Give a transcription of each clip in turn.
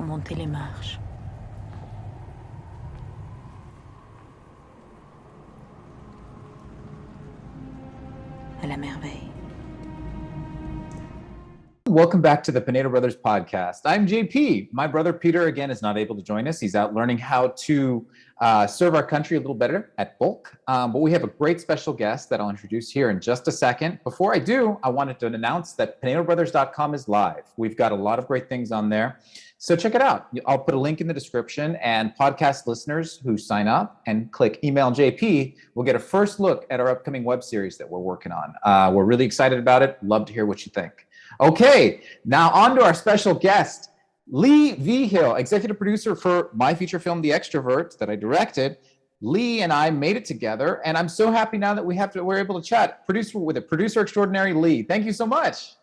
monter les marches. À la merveille. Welcome back to the Pinedo Brothers podcast. I'm JP. My brother Peter, again, is not able to join us. He's out learning how to serve our country a little better at bulk. But we have a great special guest that I'll introduce here in just a second. Before I do, I wanted to announce that PinedoBrothers.com is live. We've got a lot of great things on there. So check it out. I'll put a link in the description, and podcast listeners who sign up and click email JP will get a first look at our upcoming web series that we're working on. We're really excited about it. Love to hear what you think. Okay, now on to our special guest, Lee Vigil, executive producer for my feature film, The Extrovert, that I directed. Lee and I made it together, and I'm so happy now that we're able to chat. Producer extraordinary Lee. Thank you so much.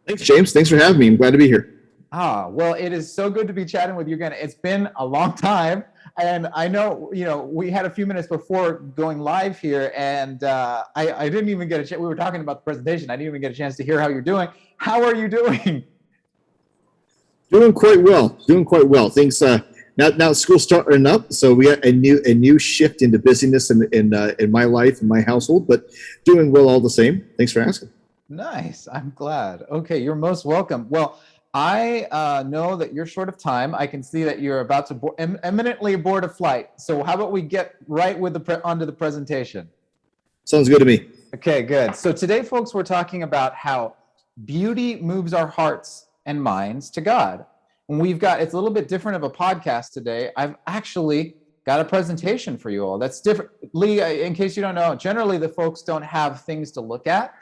Thanks, James. Thanks for having me. I'm glad to be here. Well, it is so good to be chatting with you again. It's been a long time, and I know, we had a few minutes before going live here, and I didn't even get a chance. We were talking about the presentation. I didn't even get a chance to hear how you're doing. How are you doing? Doing quite well. Things now school's starting up, so we got a new shift into busyness in my life and my household, but doing well all the same. Thanks for asking. Nice. I'm glad. Okay, you're most welcome. Well, I know that you're short of time. I can see that you're about to imminently board a flight. So how about we get right with onto the presentation? Sounds good to me. Okay, good. So today, folks, we're talking about how beauty moves our hearts and minds to God. And it's a little bit different of a podcast today. I've actually got a presentation for you all. That's different. Lee, in case you don't know, generally the folks don't have things to look at,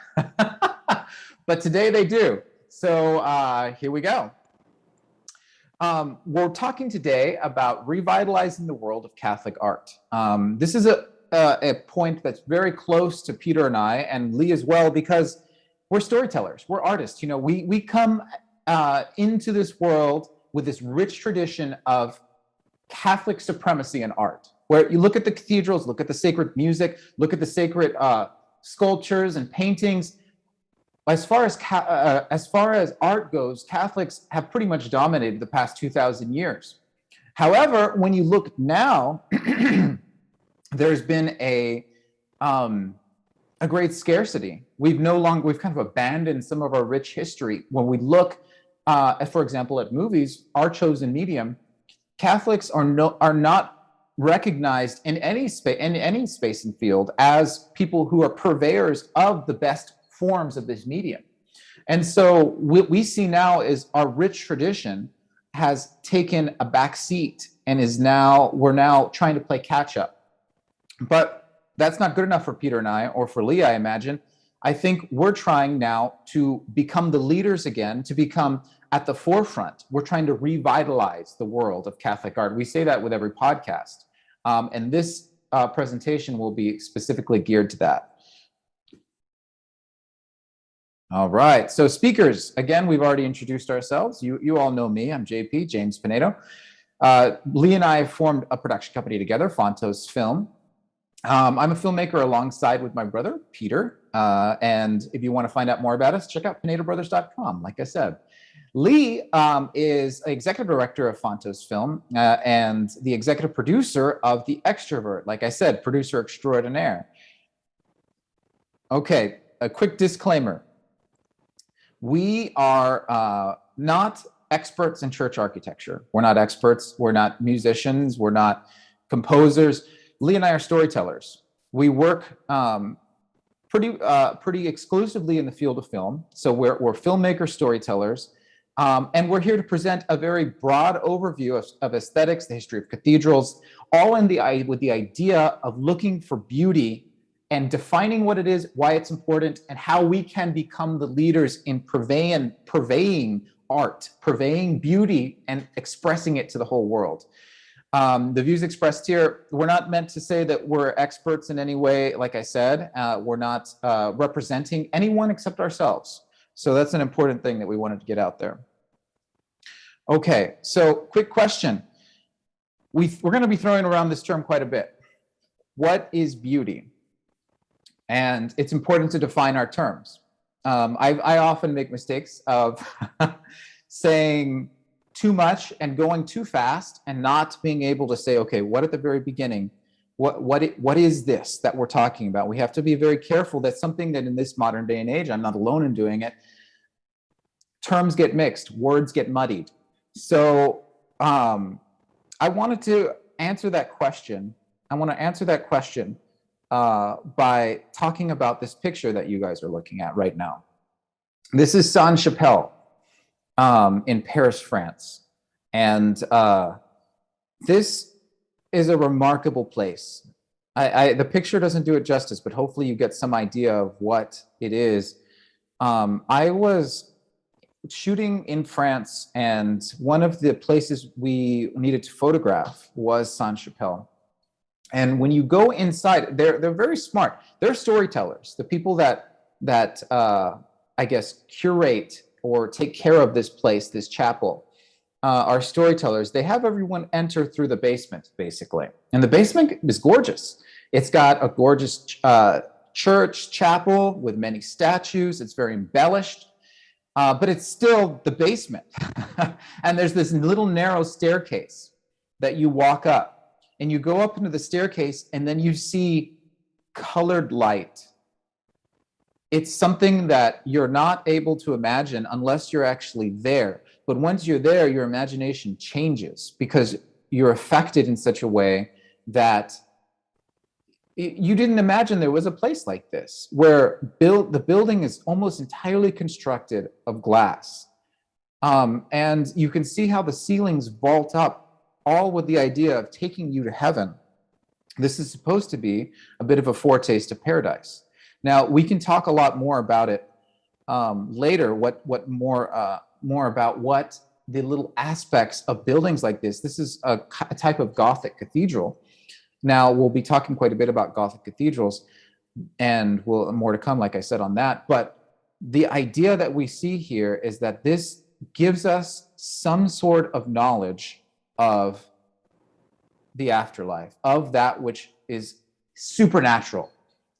but today they do. So here we go. We're talking today about revitalizing the world of Catholic art. This is a point that's very close to Peter and I, and Lee as well, because we're storytellers, we're artists. We come into this world with this rich tradition of Catholic supremacy in art, where you look at the cathedrals, look at the sacred music, look at the sacred sculptures and paintings. As far as art goes, Catholics have pretty much dominated the past 2,000 years. However, when you look now, there's been a great scarcity. We've kind of abandoned some of our rich history. When we look, for example, at movies, our chosen medium, Catholics are not recognized in any space and field as people who are purveyors of the best forms of this medium. And so what we see now is our rich tradition has taken a back seat and we're now trying to play catch up. But that's not good enough for Peter and I, or for Lee, I imagine. I think we're trying now to become the leaders again, to become at the forefront. We're trying to revitalize the world of Catholic art. We say that with every podcast. And this presentation will be specifically geared to that. All right, so speakers, again, we've already introduced ourselves. You all know me, I'm JP, James Pinedo. Lee and I formed a production company together, Fontos Film. I'm a filmmaker alongside with my brother, Peter. And if you want to find out more about us, check out PinedoBrothers.com, like I said. Lee is executive director of Fontos Film and the executive producer of The Extrovert, like I said, producer extraordinaire. Okay, a quick disclaimer. We are not experts in church architecture. We're not experts. We're not musicians. We're not composers. Lee and I are storytellers. We work pretty exclusively in the field of film. So we're filmmaker storytellers. And we're here to present a very broad overview of aesthetics, the history of cathedrals, all with the idea of looking for beauty and defining what it is, why it's important, and how we can become the leaders in purveying art, purveying beauty, and expressing it to the whole world. The views expressed here, we're not meant to say that we're experts in any way. Like I said, we're not representing anyone except ourselves. So that's an important thing that we wanted to get out there. Okay, so quick question. We're going to be throwing around this term quite a bit. What is beauty? And it's important to define our terms. I often make mistakes of saying too much and going too fast and not being able to say, okay, what at the very beginning, what is this that we're talking about? We have to be very careful. That's something that in this modern day and age, I'm not alone in doing it, terms get mixed, words get muddied. So I wanted to answer that question. I want to answer that question by talking about this picture that you guys are looking at right now. This is Sainte-Chapelle in Paris, France. And this is a remarkable place. The picture doesn't do it justice, but hopefully you get some idea of what it is. I was shooting in France, and one of the places we needed to photograph was Sainte-Chapelle. And when you go inside, they're very smart. They're storytellers. The people that I guess curate or take care of this place, this chapel, are storytellers. They have everyone enter through the basement, basically. And the basement is gorgeous. It's got a gorgeous church, chapel with many statues. It's very embellished, but it's still the basement. And there's this little narrow staircase that you walk up. And you go up into the staircase, and then you see colored light. It's something that you're not able to imagine unless you're actually there. But once you're there, your imagination changes because you're affected in such a way that you didn't imagine there was a place like this, where the building is almost entirely constructed of glass. And you can see how the ceilings vault up, all with the idea of taking you to heaven. This is supposed to be a bit of a foretaste of paradise. Now, we can talk a lot more about it later, more about what the little aspects of buildings like this. This is a type of Gothic cathedral. Now, we'll be talking quite a bit about Gothic cathedrals, and more to come, like I said, on that. But the idea that we see here is that this gives us some sort of knowledge of the afterlife, of that which is supernatural.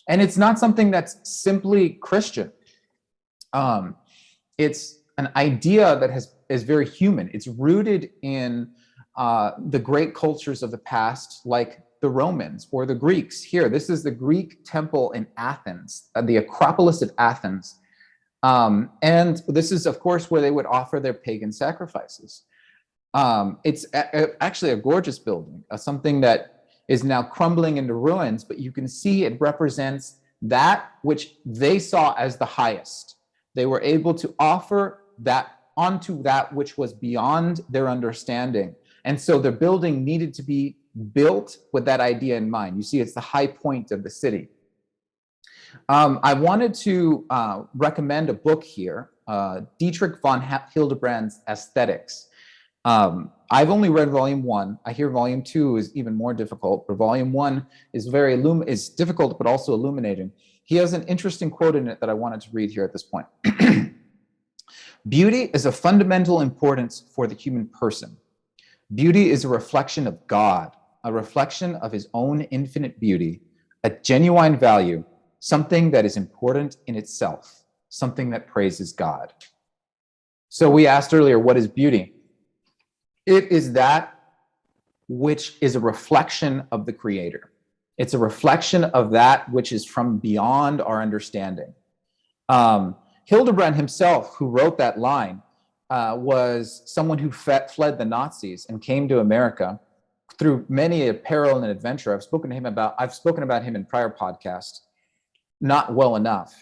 And it's not something that's simply Christian. It's an idea that is very human. It's rooted in the great cultures of the past, like the Romans or the Greeks. Here, this is the Greek temple in Athens, the Acropolis of Athens. And this is, of course, where they would offer their pagan sacrifices. It's actually a gorgeous building, something that is now crumbling into ruins, but you can see it represents that which they saw as the highest. They were able to offer that onto that which was beyond their understanding. And so the building needed to be built with that idea in mind. You see, it's the high point of the city. I wanted to recommend a book here, Dietrich von Hildebrand's Aesthetics. I've only read volume 1. I hear volume 2 is even more difficult, but volume 1 is difficult, but also illuminating. He has an interesting quote in it that I wanted to read here at this point. Beauty is of fundamental importance for the human person. Beauty is a reflection of God, a reflection of his own infinite beauty, a genuine value, something that is important in itself, something that praises God. So we asked earlier, what is beauty? It is that which is a reflection of the Creator. It's a reflection of that which is from beyond our understanding. Hildebrand himself, who wrote that line, was someone who fled the Nazis and came to America through many a peril and adventure. I've spoken about him in prior podcasts, not well enough.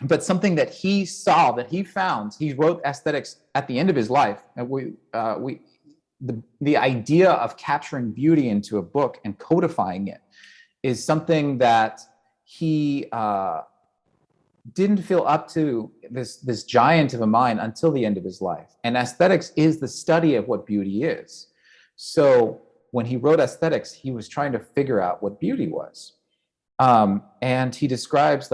But something that he saw, that he found, he wrote Aesthetics at the end of his life. And the idea of capturing beauty into a book and codifying it is something that he didn't feel up to, this giant of a mind, until the end of his life. And aesthetics is the study of what beauty is. So when he wrote Aesthetics, he was trying to figure out what beauty was. And he describes,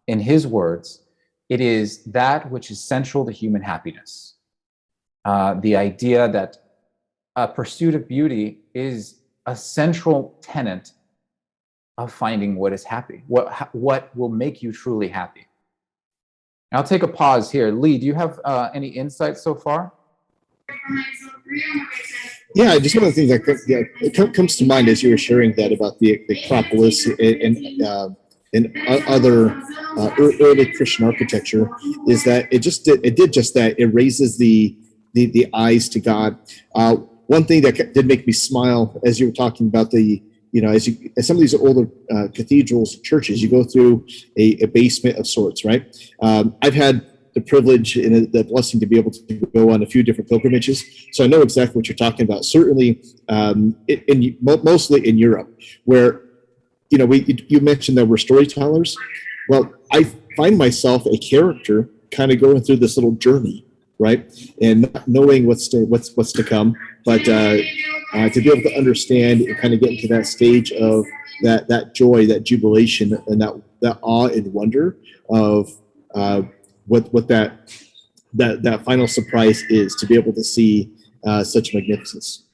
in his words, it is that which is central to human happiness. The idea that a pursuit of beauty is a central tenet of finding what is happy, what will make you truly happy. I'll take a pause here. Lee, do you have any insights so far? Yeah, just one of the things that comes to mind as you were sharing that about the Acropolis and other early Christian architecture is that it did just that. It raises the eyes to God. One thing that did make me smile as you were talking about as some of these older cathedrals, churches, you go through a basement of sorts, right? I've had the privilege and the blessing to be able to go on a few different pilgrimages, so I know exactly what you're talking about. Certainly, mostly in Europe, where you mentioned that we're storytellers. Well, I find myself a character, kind of going through this little journey, right, and not knowing what's to come, but to be able to understand and kind of get into that stage of that joy, that jubilation, and that awe and wonder of what that final surprise is, to be able to see such magnificence.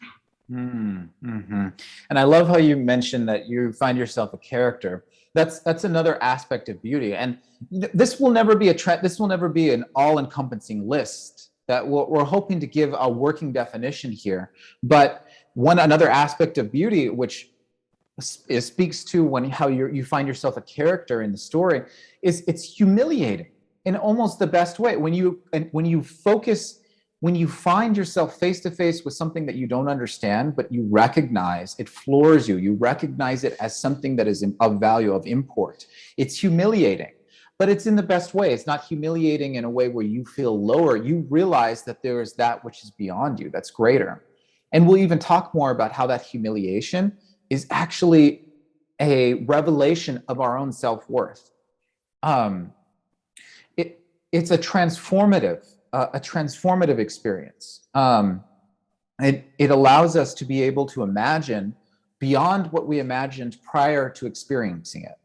Mm-hmm. And I love how you mentioned that you find yourself a character. That's another aspect of beauty, and this will never be this will never be an all-encompassing list. That we're hoping to give a working definition here, but another aspect of beauty, which speaks to how you find yourself a character in the story, is it's humiliating in almost the best way. When you find yourself face to face with something that you don't understand, but you recognize it floors you. You recognize it as something that is of value, of import. It's humiliating, but it's in the best way. It's not humiliating in a way where you feel lower. You realize that there is that which is beyond you, that's greater. And we'll even talk more about how that humiliation is actually a revelation of our own self-worth. It's a transformative experience. It allows us to be able to imagine beyond what we imagined prior to experiencing it.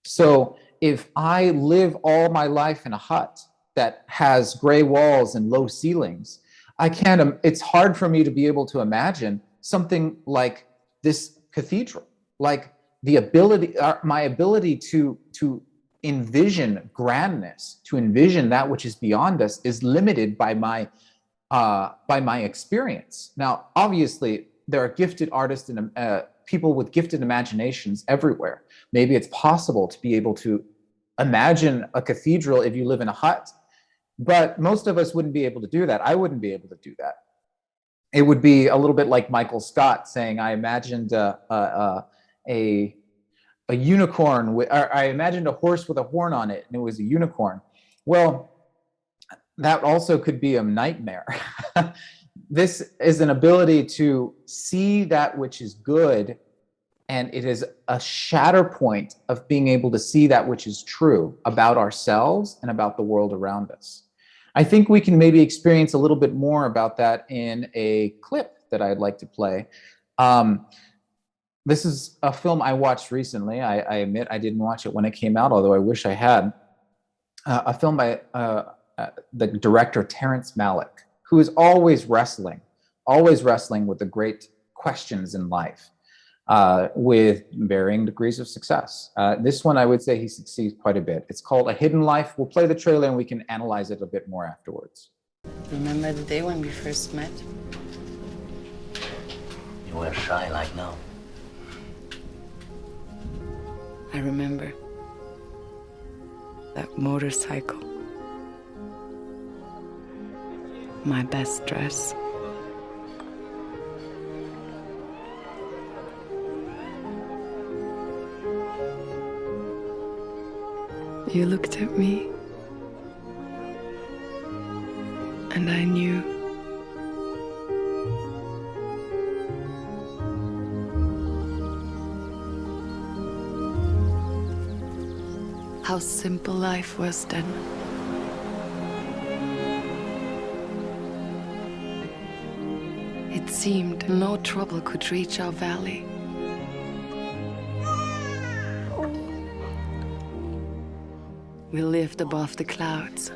So if I live all my life in a hut that has gray walls and low ceilings, it's hard for me to be able to imagine something like this cathedral, like my ability to envision grandness, to envision that which is beyond us, is limited by my experience. Now, obviously, there are gifted artists and people with gifted imaginations everywhere. Maybe it's possible to be able to imagine a cathedral if you live in a hut, but most of us wouldn't be able to do that. I wouldn't be able to do that. It would be a little bit like Michael Scott saying, I imagined a unicorn, or I imagined a horse with a horn on it, and it was a unicorn. Well, that also could be a nightmare. This is an ability to see that which is good, and it is a shatter point of being able to see that which is true about ourselves and about the world around us. I think we can maybe experience a little bit more about that in a clip that I'd like to play. This is a film I watched recently. I admit I didn't watch it when it came out, although I wish I had. A film by the director Terrence Malick, who is always wrestling with the great questions in life, with varying degrees of success. This one, I would say he succeeds quite a bit. It's called A Hidden Life. We'll play the trailer and we can analyze it a bit more afterwards. Remember the day when we first met? You were shy like now. I remember that motorcycle, my best dress. You looked at me, and I knew. How simple life was then. It seemed no trouble could reach our valley. We lived above the clouds.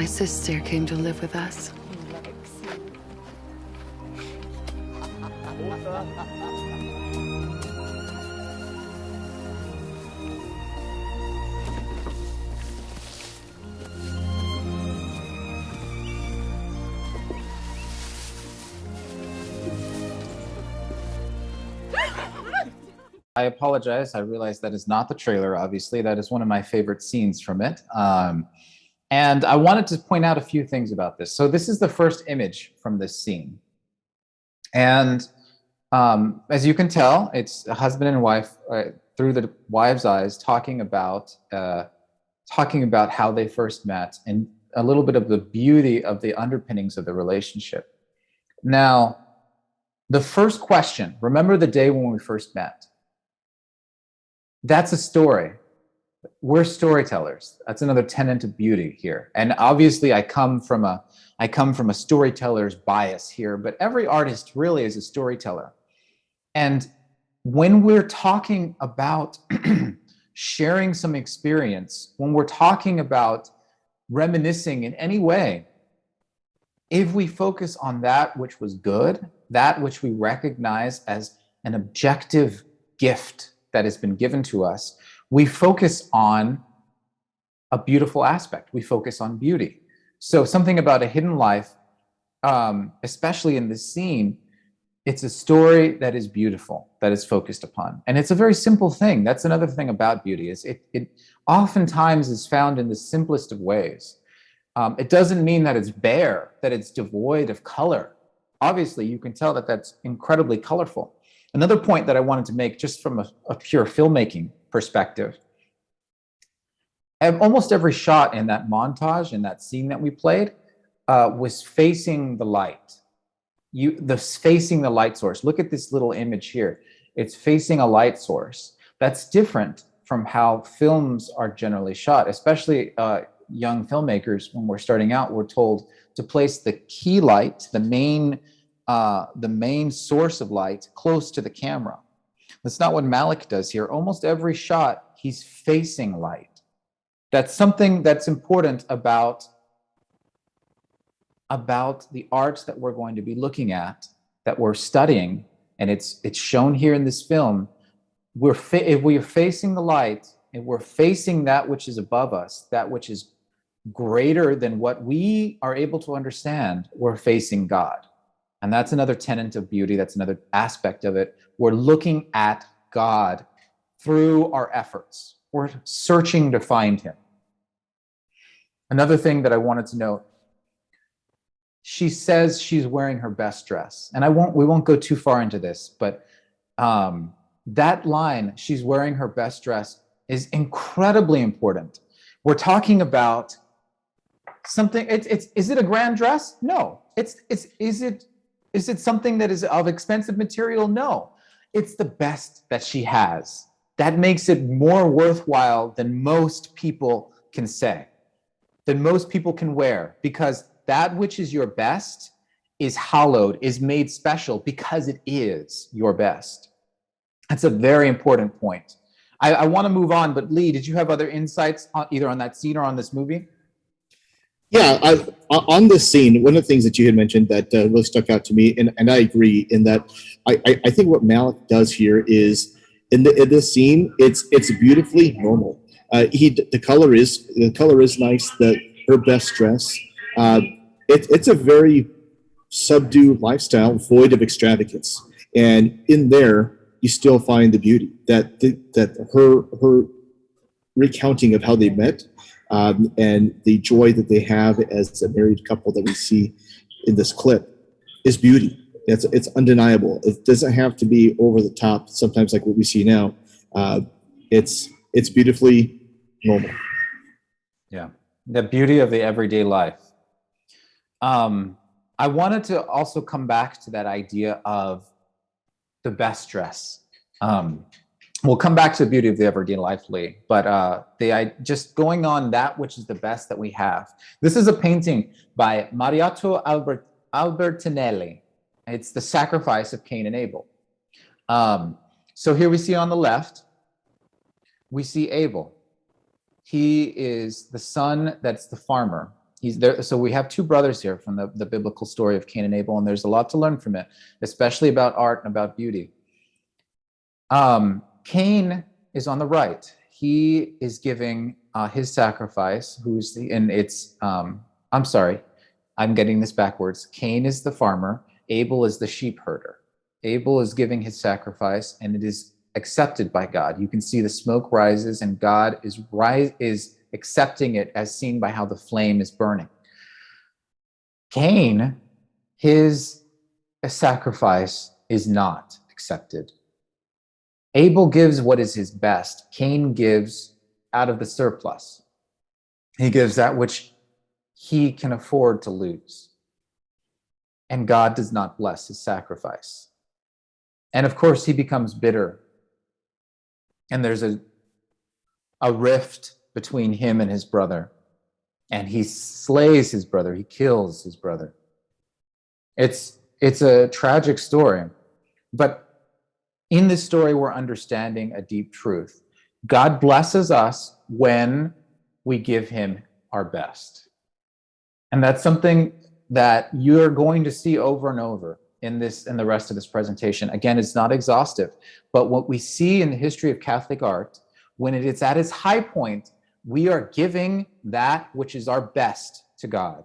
My sister came to live with us. I apologize. I realize that is not the trailer, obviously. That is one of my favorite scenes from it. And I wanted to point out a few things about this. So this is the first image from this scene. And as you can tell, it's a husband and wife through the wife's eyes talking about how they first met and a little bit of the beauty of the underpinnings of the relationship. Now, the first question, remember the day when we first met? That's a story. We're storytellers. That's another tenet of beauty here. And obviously I come from a storyteller's bias here, but every artist really is a storyteller. And when we're talking about sharing some experience, when we're talking about reminiscing in any way, if we focus on that which was good, that which we recognize as an objective gift that has been given to us, we focus on a beautiful aspect. We focus on beauty. So something about A Hidden Life, especially in this scene, it's a story that is beautiful, that is focused upon. And it's a very simple thing. That's another thing about beauty, is it oftentimes is found in the simplest of ways. It doesn't mean that it's bare, that it's devoid of color. Obviously, you can tell that that's incredibly colorful. Another point that I wanted to make, just from a pure filmmaking perspective, almost every shot in that montage, in that scene that we played, was facing the light. Facing the light source. Look at this little image here. It's facing a light source. That's different from how films are generally shot, especially young filmmakers. When we're starting out, we're told to place the key light, the main source of light, close to the camera. That's not what Malik does here. Almost every shot, he's facing light. That's something that's important about the arts that we're going to be looking at, that we're studying, and it's shown here in this film. If we are facing the light, and we're facing that which is above us, that which is greater than what we are able to understand, we're facing God. And that's another tenet of beauty. That's another aspect of it. We're looking at God through our efforts. We're searching to find him. Another thing that I wanted to note, she says she's wearing her best dress. And we won't go too far into this, but that line, she's wearing her best dress, is incredibly important. We're talking about something, is it a grand dress? No. Is it something that is of expensive material? No. It's the best that she has. That makes it more worthwhile than most people can say, than most people can wear, because that which is your best is hallowed, is made special because it is your best. That's a very important point. I want to move on, but Lee, did you have other insights either on that scene or on this movie? Yeah, on this scene, one of the things that you had mentioned that really stuck out to me, and I agree, in that I think what Malik does here is, in this scene, it's beautifully normal. The color is nice. Her best dress. It's a very subdued lifestyle, void of extravagance, and in there you still find the beauty that her recounting of how they met. And the joy that they have as a married couple that we see in this clip is beauty. It's undeniable. It doesn't have to be over the top, sometimes like what we see now. It's beautifully normal. Yeah, the beauty of the everyday life. I wanted to also come back to that idea of the best dress. We'll come back to the beauty of the everyday life, Lee, but just going on that which is the best that we have. This is a painting by Mariotto Albertinelli. It's the sacrifice of Cain and Abel. So here we see on the left, we see Abel. He is the son that's the farmer. He's there. So we have two brothers here from the biblical story of Cain and Abel, and there's a lot to learn from it, especially about art and about beauty. Cain is on the right. He is giving his sacrifice. I'm sorry, I'm getting this backwards. Cain is the farmer. Abel is the sheep herder. Abel is giving his sacrifice, and it is accepted by God. You can see the smoke rises, and God is accepting it as seen by how the flame is burning. Cain, his sacrifice is not accepted. Abel gives what is his best. Cain gives out of the surplus. He gives that which he can afford to lose. And God does not bless his sacrifice. And of course, he becomes bitter. And there's a rift between him and his brother. And he slays his brother. He kills his brother. It's a tragic story. But in this story, we're understanding a deep truth. God blesses us when we give him our best. And that's something that you're going to see over and over in the rest of this presentation. Again, it's not exhaustive, but what we see in the history of Catholic art, when it is at its high point, we are giving that which is our best to God.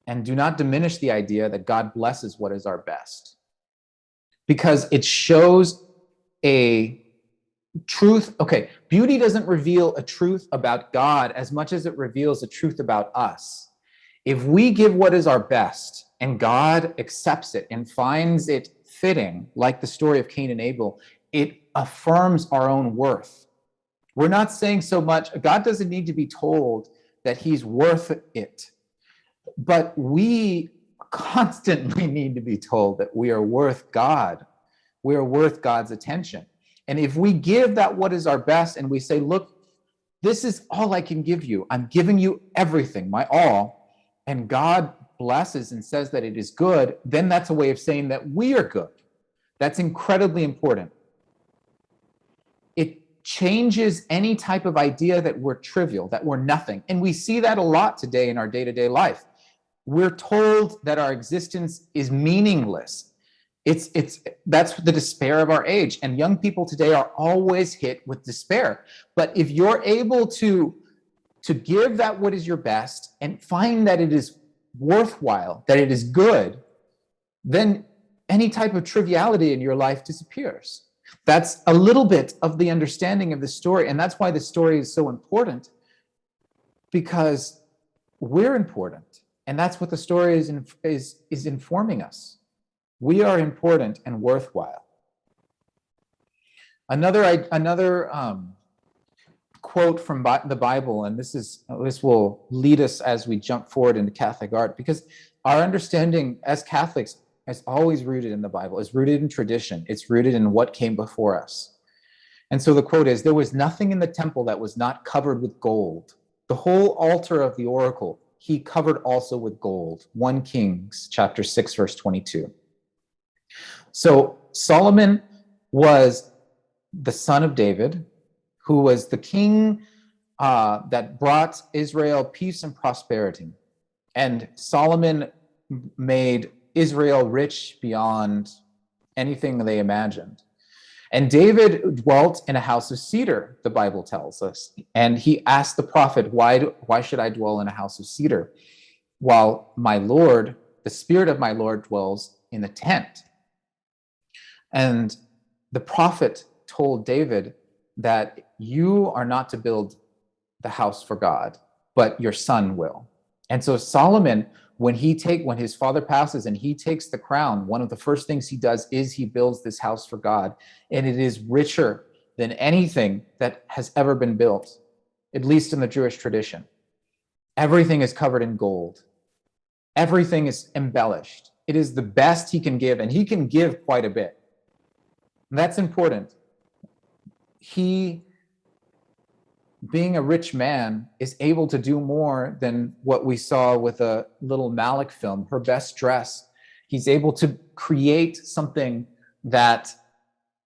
And do not diminish the idea that God blesses what is our best, because it shows a truth. Okay, beauty doesn't reveal a truth about God as much as it reveals a truth about us. If we give what is our best and God accepts it and finds it fitting, like the story of Cain and Abel, it affirms our own worth. We're not saying so much, God doesn't need to be told that he's worth it, but we constantly need to be told that we are worth God. We are worth God's attention. And if we give that what is our best and we say, look, this is all I can give you. I'm giving you everything, my all, and God blesses and says that it is good, then that's a way of saying that we are good. That's incredibly important. It changes any type of idea that we're trivial, that we're nothing. And we see that a lot today in our day-to-day life. We're told that our existence is meaningless. That's the despair of our age. And young people today are always hit with despair. But if you're able to give that what is your best and find that it is worthwhile, that it is good, then any type of triviality in your life disappears. That's a little bit of the understanding of the story. And that's why the story is so important, because we're important. And that's what the story is informing us. We are important and worthwhile. Another quote from the Bible, and this will lead us as we jump forward into Catholic art, because our understanding as Catholics is always rooted in the Bible. It's rooted in tradition. It's rooted in what came before us. And so the quote is, "There was nothing in the temple that was not covered with gold. The whole altar of the oracle he covered also with gold." 1 Kings chapter 6, verse 22. So Solomon was the son of David, who was the king that brought Israel peace and prosperity. And Solomon made Israel rich beyond anything they imagined. And David dwelt in a house of cedar, the Bible tells us. And he asked the prophet, why should I dwell in a house of cedar, while my Lord, the Spirit of my Lord, dwells in a tent? And the prophet told David that you are not to build the house for God, but your son will. And so Solomon, when his father passes and he takes the crown, one of the first things he does is he builds this house for God. And it is richer than anything that has ever been built, at least in the Jewish tradition. Everything is covered in gold. Everything is embellished. It is the best he can give, and he can give quite a bit. And that's important. He, being a rich man, is able to do more than what we saw with a little Malik film, Her Best Dress. He's able to create something that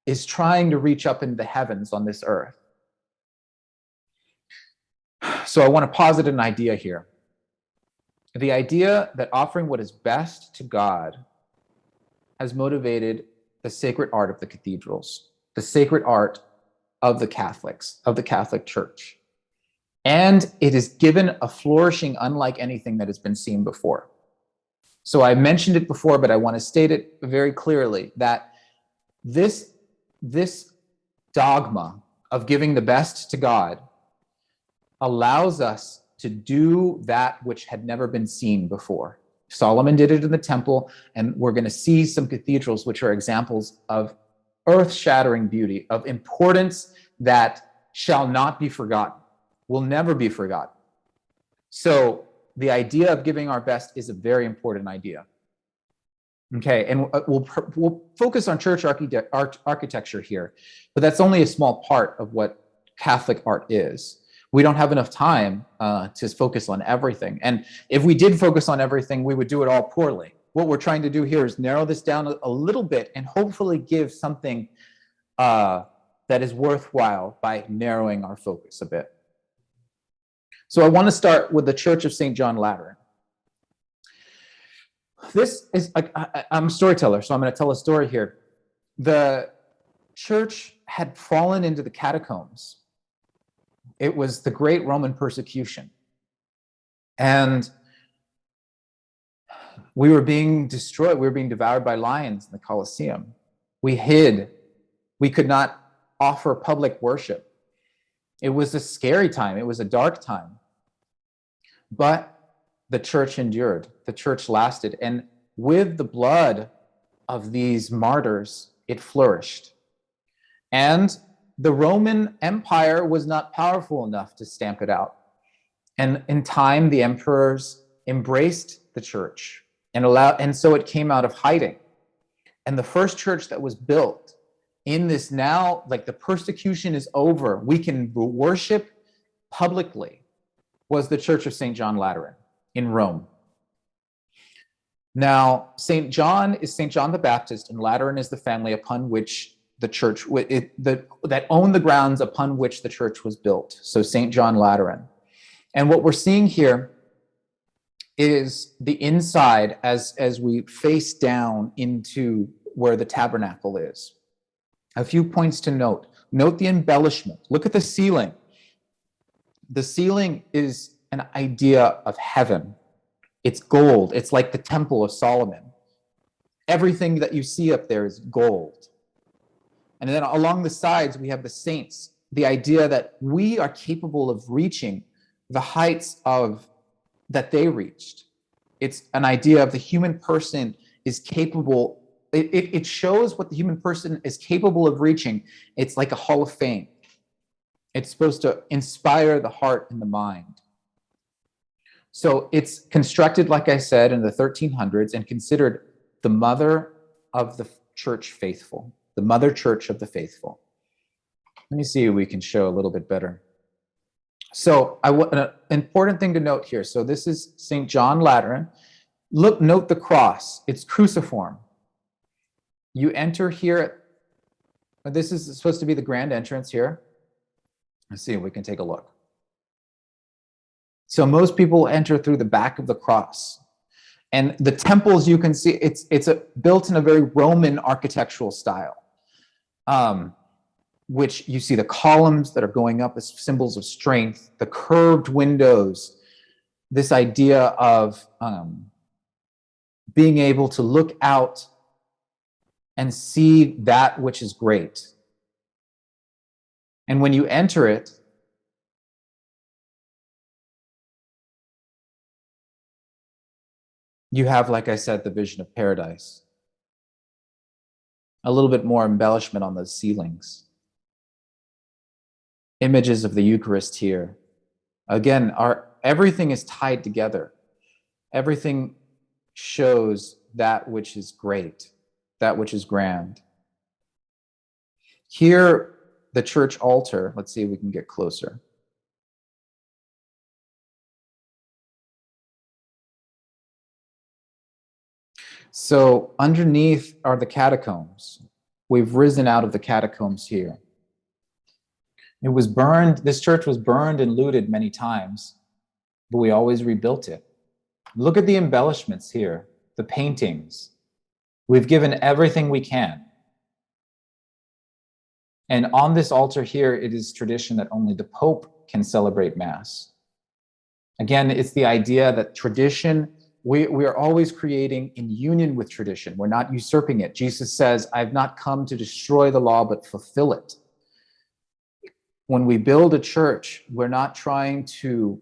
is trying to reach up into the heavens on this earth. So I want to posit an idea here. The idea that offering what is best to God has motivated the sacred art of the cathedrals, the sacred art of the Catholics, of the Catholic Church. And it is given a flourishing unlike anything that has been seen before. So I mentioned it before, but I want to state it very clearly that this dogma of giving the best to God allows us to do that which had never been seen before. Solomon did it in the temple, and we're going to see some cathedrals which are examples of earth-shattering beauty, of importance that shall not be forgotten, will never be forgotten. So the idea of giving our best is a very important idea. Okay, and we'll focus on church architecture here, but that's only a small part of what Catholic art is. We don't have enough time to focus on everything. And if we did focus on everything, we would do it all poorly. What we're trying to do here is narrow this down a little bit and hopefully give something that is worthwhile by narrowing our focus a bit. So I want to start with the Church of St. John Lateran. This is, I'm a storyteller, so I'm going to tell a story here. The church had fallen into the catacombs. It was the great Roman persecution. And we were being destroyed. We were being devoured by lions in the Colosseum. We hid. We could not offer public worship. It was a scary time. It was a dark time. But the church endured. The church lasted. And with the blood of these martyrs, it flourished. And the Roman Empire was not powerful enough to stamp it out. And in time, the emperors embraced the church and so it came out of hiding. And the first church that was built in this now, like the persecution is over, we can worship publicly, was the Church of St. John Lateran in Rome. Now, St. John is St. John the Baptist, and Lateran is the family upon which the church, that owned the grounds upon which the church was built. So St. John Lateran. And what we're seeing here is the inside as we face down into where the tabernacle is. A few points to note. Note the embellishment. Look at the ceiling. The ceiling is an idea of heaven. It's gold. It's like the Temple of Solomon. Everything that you see up there is gold. And then along the sides, we have the saints, the idea that we are capable of reaching the heights of that they reached. It's an idea of the human person is capable. It shows what the human person is capable of reaching. It's like a hall of fame. It's supposed to inspire the heart and the mind. So it's constructed, like I said, in the 1300s and considered the mother of the church faithful, the mother church of the faithful. Let me see if we can show a little bit better. So an important thing to note here. So this is St. John Lateran. Note the cross. It's cruciform. You enter here. This is supposed to be the grand entrance here. Let's see if we can take a look. So most people enter through the back of the cross. And the temples, you can see, it's built in a very Roman architectural style, which you see the columns that are going up as symbols of strength, the curved windows, this idea of being able to look out and see that which is great. And when you enter it, you have, like I said, the vision of paradise. A little bit more embellishment on those ceilings. Images of the Eucharist here. Again, everything is tied together. Everything shows that which is great, that which is grand. Here, the church altar, let's see if we can get closer. So underneath are the catacombs. We've risen out of the catacombs here. It was burned, this church was burned and looted many times, but we always rebuilt it. Look at the embellishments here, the paintings. We've given everything we can. And on this altar here, it is tradition that only the Pope can celebrate Mass. Again, it's the idea that tradition, we are always creating in union with tradition. We're not usurping it. Jesus says, I've not come to destroy the law, but fulfill it. When we build a church, we're not trying to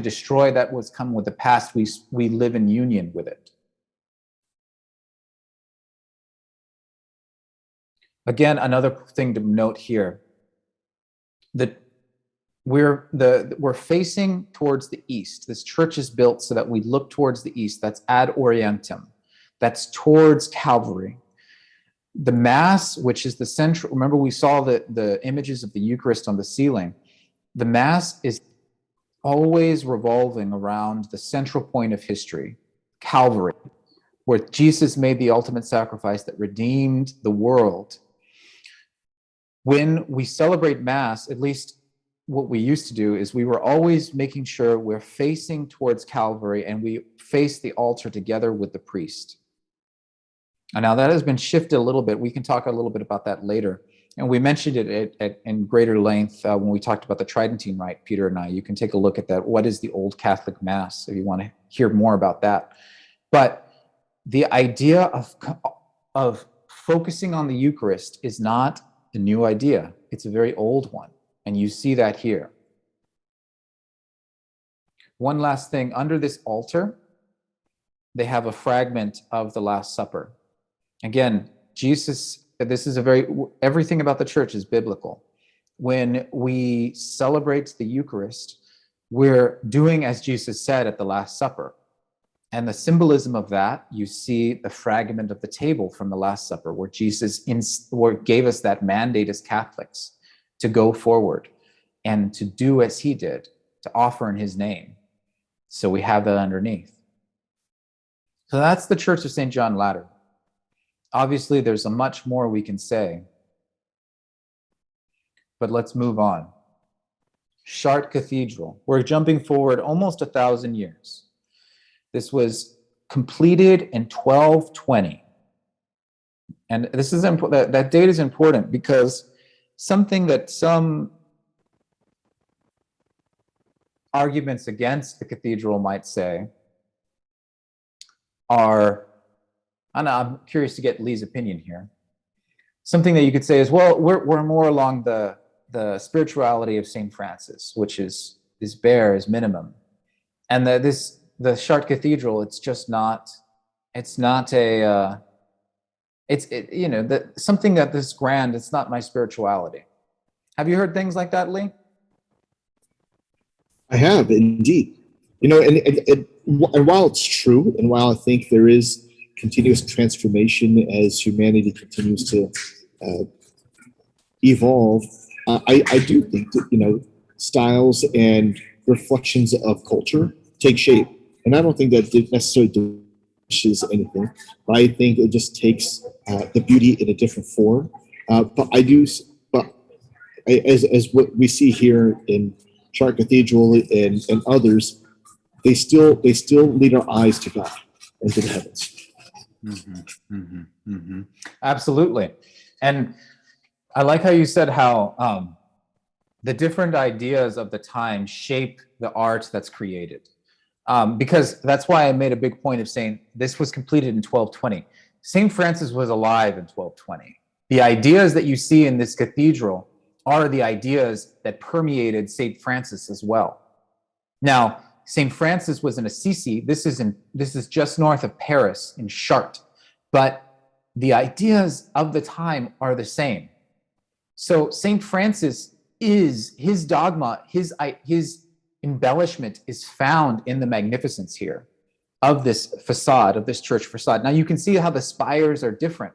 destroy that what's come with the past. We live in union with it. Again, another thing to note here, that we're facing towards the east. This church is built so that we look towards the east. That's ad orientem. That's towards Calvary. The Mass, which is the central, remember we saw the images of the Eucharist on the ceiling. The Mass is always revolving around the central point of history, Calvary, where Jesus made the ultimate sacrifice that redeemed the world. When we celebrate Mass, at least what we used to do, is we were always making sure we're facing towards Calvary and we face the altar together with the priest. And now that has been shifted a little bit. We can talk a little bit about that later. And we mentioned it in greater length when we talked about the Tridentine Rite, Peter and I. You can take a look at that. What is the Old Catholic Mass, if you want to hear more about that. But the idea of focusing on the Eucharist is not a new idea. It's a very old one. And you see that here. One last thing, under this altar, they have a fragment of the Last Supper. Again, Jesus, this is everything about the church is biblical. When we celebrate the Eucharist, we're doing as Jesus said at the Last Supper. And the symbolism of that, you see the fragment of the table from the Last Supper, where Jesus gave us that mandate as Catholics to go forward and to do as he did, to offer in his name. So we have that underneath. So that's the Church of St. John Lateran. Obviously, there's a much more we can say, but let's move on. Chartres Cathedral. We're jumping forward almost 1,000 years. This was completed in 1220. And this is important. That date is important because something that some arguments against the cathedral might say are, and I'm curious to get Lee's opinion here. Something that you could say is, well, we're more along the spirituality of St. Francis, which is bare, is minimum. And the Chartres Cathedral, it's something that this grand, it's not my spirituality. Have you heard things like that, Lee? I have, indeed. And while it's true, and while I think there is continuous transformation as humanity continues to evolve, I do think that, styles and reflections of culture take shape. And I don't think that it necessarily diminishes anything, but I think it just takes the beauty in a different form. But as what we see here in Chartres Cathedral and others, they still lead our eyes to God and to the heavens. Mm-hmm, mm-hmm, mm-hmm. Absolutely. And I like how you said how the different ideas of the time shape the art that's created. Because that's why I made a big point of saying this was completed in 1220. St. Francis was alive in 1220. The ideas that you see in this cathedral are the ideas that permeated St. Francis as well. Now, St. Francis was in Assisi. This is just north of Paris in Chartres, but the ideas of the time are the same. So St. Francis is, his dogma, his embellishment is found in the magnificence here of this facade, of this church facade. Now you can see how the spires are different.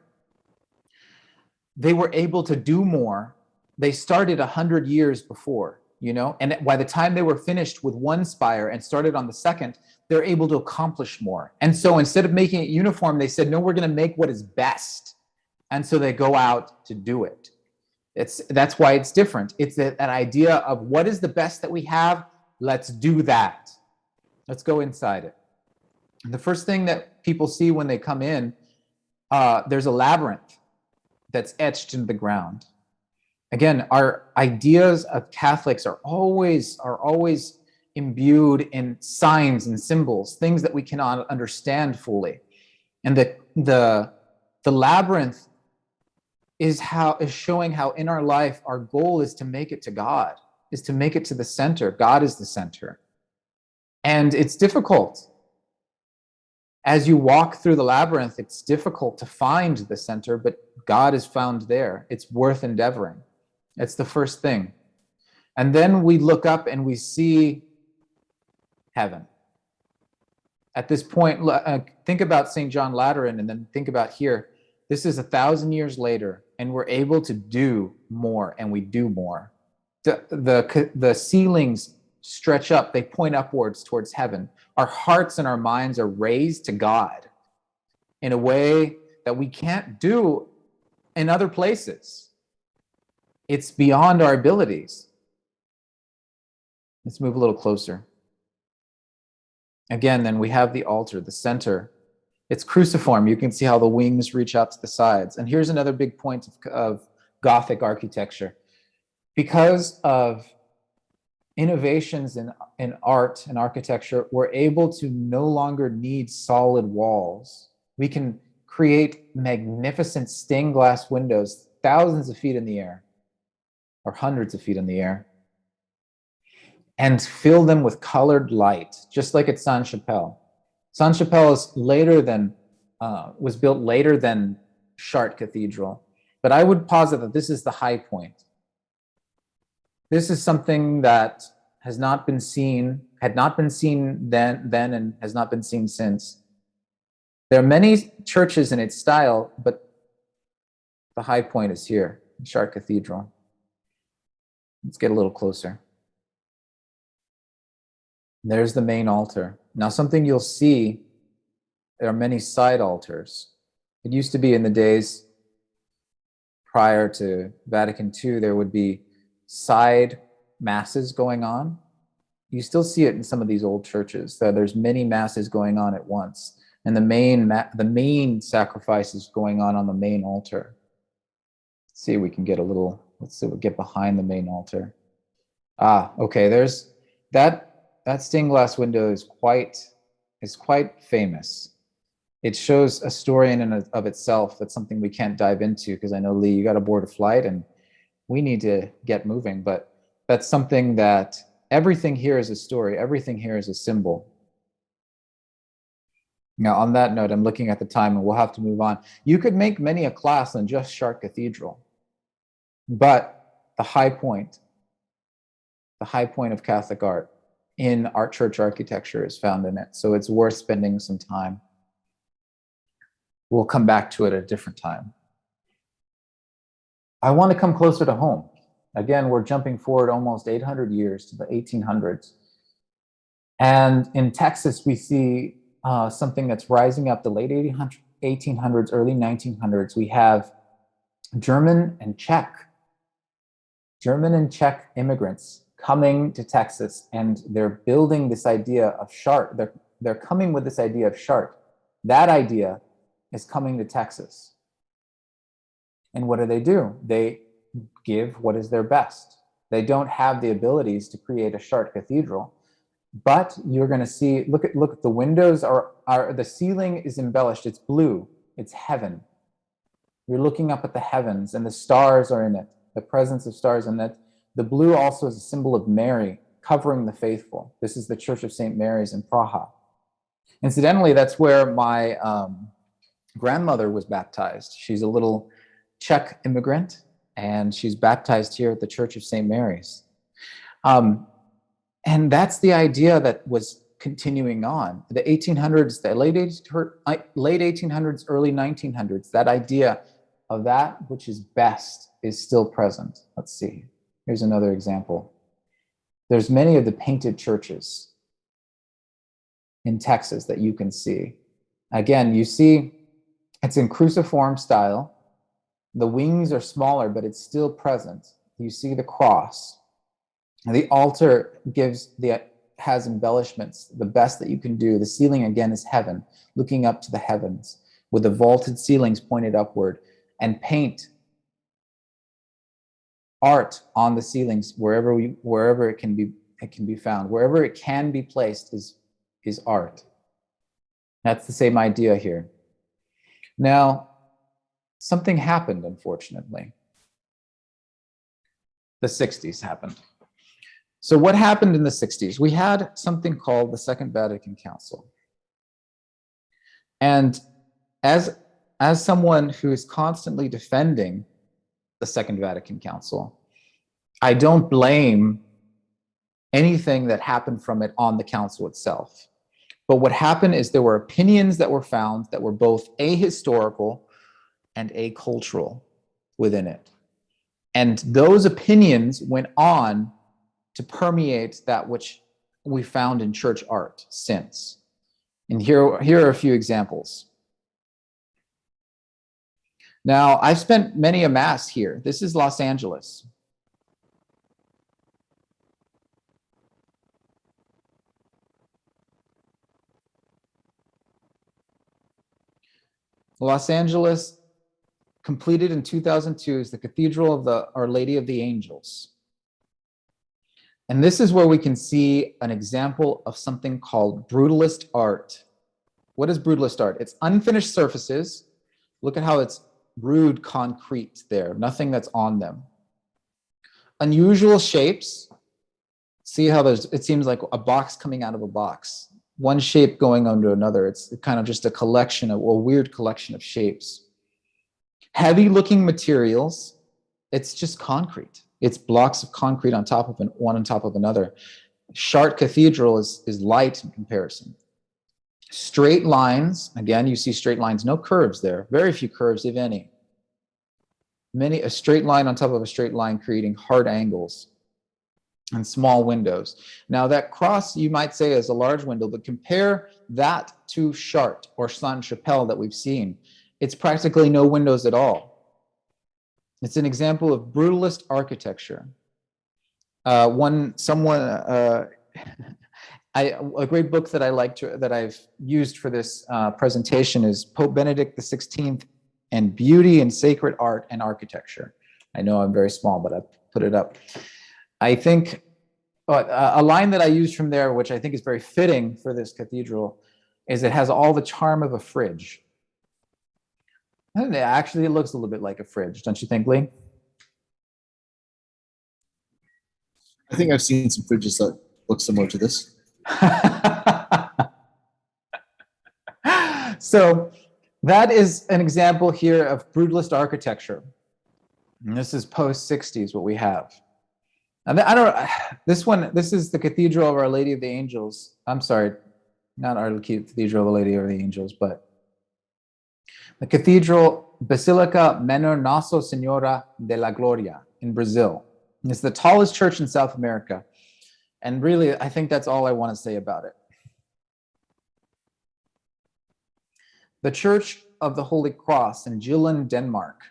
They were able to do more. They started 100 years before, and by the time they were finished with one spire and started on the second, they're able to accomplish more. And so instead of making it uniform, they said, no, we're going to make what is best. And so they go out to do it. That's why it's different. It's that idea of what is the best that we have. Let's do that. Let's go inside it. And the first thing that people see when they come in, there's a labyrinth that's etched into the ground. Again, our ideas of Catholics are always imbued in signs and symbols, things that we cannot understand fully. And the labyrinth is showing how in our life our goal is to make it to God, is to make it to the center. God is the center. And it's difficult. As you walk through the labyrinth, it's difficult to find the center, but God is found there. It's worth endeavoring. It's the first thing. And then we look up and we see heaven. At this point, think about St. John Lateran and then think about here. This is 1,000 years later, and we're able to do more, and we do more. The ceilings stretch up, they point upwards towards heaven. Our hearts and our minds are raised to God in a way that we can't do in other places. It's beyond our abilities. Let's move a little closer. Again, then we have the altar, the center. It's cruciform. You can see how the wings reach out to the sides. And here's another big point of Gothic architecture. Because of innovations in art and architecture, we're able to no longer need solid walls. We can create magnificent stained glass windows thousands of feet in the air, or hundreds of feet in the air, and fill them with colored light, just like at Sainte-Chapelle. Sainte-Chapelle was built later than Chartres Cathedral, but I would posit that this is the high point. This is something that had not been seen then and has not been seen since. There are many churches in its style, but the high point is here, Chartres Cathedral. Let's get a little closer. There's the main altar. Now, something you'll see, there are many side altars. It used to be in the days prior to Vatican II, there would be side masses going on. You still see it in some of these old churches, that there's many masses going on at once, and the main sacrifice is going on the main altar. Let's see if we can get let's see if we get behind the main altar. Okay, there's that stained glass window is quite famous. It shows a story in and of itself. That's something we can't dive into because I know, Lee, you got to board a flight and we need to get moving, but that's something that everything here is a story. Everything here is a symbol. Now, on that note, I'm looking at the time and we'll have to move on. You could make many a class on just Chartres Cathedral, but the high point of Catholic art in art church architecture is found in it. So it's worth spending some time. We'll come back to it at a different time. I want to come closer to home. Again, we're jumping forward almost 800 years to the 1800s. And in Texas, we see something that's rising up the late 1800s, early 1900s. We have German and Czech immigrants coming to Texas, and they're building this idea of Chartres. They're coming with this idea of Chartres. That idea is coming to Texas. And what do? They give what is their best. They don't have the abilities to create a Chartres Cathedral, but you're going to see, look at the windows the ceiling is embellished. It's blue. It's heaven. You're looking up at the heavens and the stars are in it, the presence of stars in it. The blue also is a symbol of Mary covering the faithful. This is the Church of St. Mary's in Praha. Incidentally, that's where my grandmother was baptized. She's a little Czech immigrant, and she's baptized here at the Church of St. Mary's. And that's the idea that was continuing on. The 1800s, the late 1800s, early 1900s, that idea of that which is best is still present. Let's see. Here's another example. There's many of the painted churches in Texas that you can see. Again, you see it's in cruciform style. The wings are smaller, but it's still present. You see the cross. The altar has embellishments, the best that you can do. The ceiling, again, is heaven, looking up to the heavens, with the vaulted ceilings pointed upward, and paint art on the ceilings wherever it can be found. Wherever it can be placed is art. That's the same idea here. Now, something happened, unfortunately. The 60s happened. So what happened in the 60s? We had something called the Second Vatican Council. And as someone who is constantly defending the Second Vatican Council, I don't blame anything that happened from it on the council itself. But what happened is there were opinions that were found that were both ahistorical and acultural within it. And those opinions went on to permeate that which we found in church art since. And here are a few examples. Now, I've spent many a mass here. This is Los Angeles. Los Angeles, completed in 2002, is the Cathedral of Our Lady of the Angels. And this is where we can see an example of something called brutalist art. What is brutalist art? It's unfinished surfaces. Look at how it's rude concrete there, nothing that's on them. Unusual shapes. See how it seems like a box coming out of a box. One shape going onto another. It's kind of just a weird collection of shapes. Heavy looking materials. It's just concrete. It's blocks of concrete on top of one on top of another. Chartres Cathedral is light in comparison. Straight lines. Again, you see straight lines, no curves there. Very few curves, if any. A straight line on top of a straight line, creating hard angles. And small windows. Now that cross, you might say, is a large window, but compare that to Chartres or Sainte-Chapelle that we've seen. It's practically no windows at all. It's an example of brutalist architecture. A great book that I like that I've used for this presentation is Pope Benedict XVI and Beauty and Sacred Art and Architecture. I know I'm very small, but I put it up. I think a line that I used from there, which I think is very fitting for this cathedral, is it has all the charm of a fridge. And actually, it looks a little bit like a fridge, don't you think, Lee? I think I've seen some fridges that look similar to this. So that is an example here of brutalist architecture. And this is post-60s what we have. And this is the Cathedral of Our Lady of the Angels. I'm sorry, not Our Cathedral of the Lady of the Angels, but the Cathedral Basilica Menor Nossa Senhora de la Gloria in Brazil. It's the tallest church in South America. And really, I think that's all I want to say about it. The Church of the Holy Cross in Jylland, Denmark,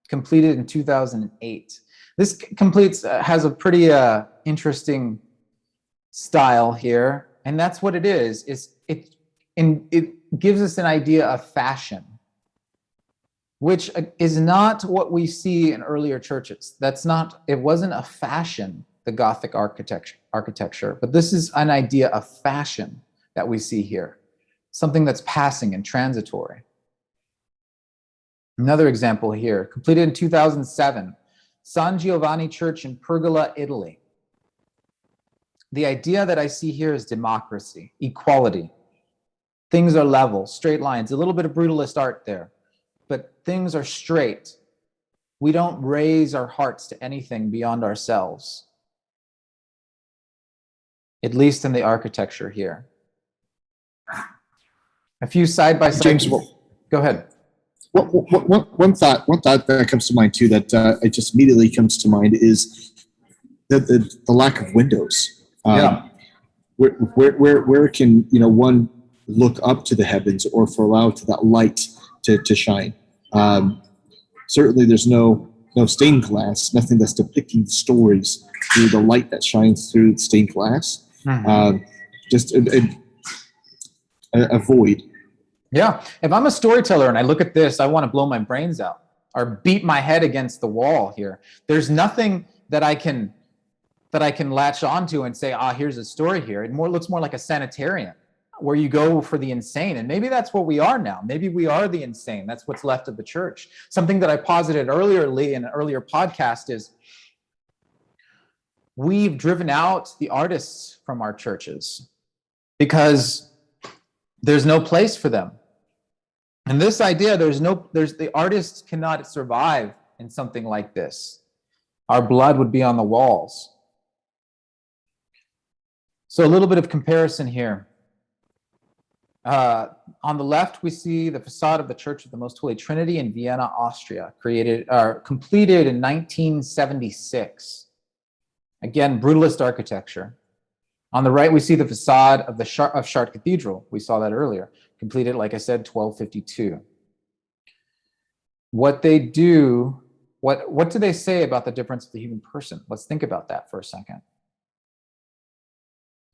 completed in 2008. This has a pretty interesting style here, and that's what it is. It gives us an idea of fashion, which is not what we see in earlier churches. It wasn't a fashion, the Gothic architecture, but this is an idea of fashion that we see here, something that's passing and transitory. Another example here, completed in 2007. San Giovanni Church in Pergola, Italy. The idea that I see here is democracy, equality. Things are level, straight lines, a little bit of brutalist art there, but things are straight. We don't raise our hearts to anything beyond ourselves, at least in the architecture here. A few side-by-side. James, go ahead. One thought that comes to mind too, that it just immediately comes to mind, is the lack of windows. Where can one look up to the heavens or for allow to that light to shine? Certainly there's no stained glass, nothing that's depicting the stories through the light that shines through the stained glass. Just a void. Yeah. If I'm a storyteller and I look at this, I want to blow my brains out or beat my head against the wall here. There's nothing that I can latch onto and say, here's a story here. It looks more like a sanitarium where you go for the insane. And maybe that's what we are now. Maybe we are the insane. That's what's left of the church. Something that I posited earlier, Lee, in an earlier podcast is we've driven out the artists from our churches because there's no place for them. And this idea, the artists cannot survive in something like this. Our blood would be on the walls. So a little bit of comparison here. On the left, we see the facade of the Church of the Most Holy Trinity in Vienna, Austria, completed in 1976. Again, brutalist architecture. On the right, we see the facade of Chartres Cathedral. We saw that earlier. Completed, like I said, 1252. What they do, what do they say about the difference of the human person? Let's think about that for a second.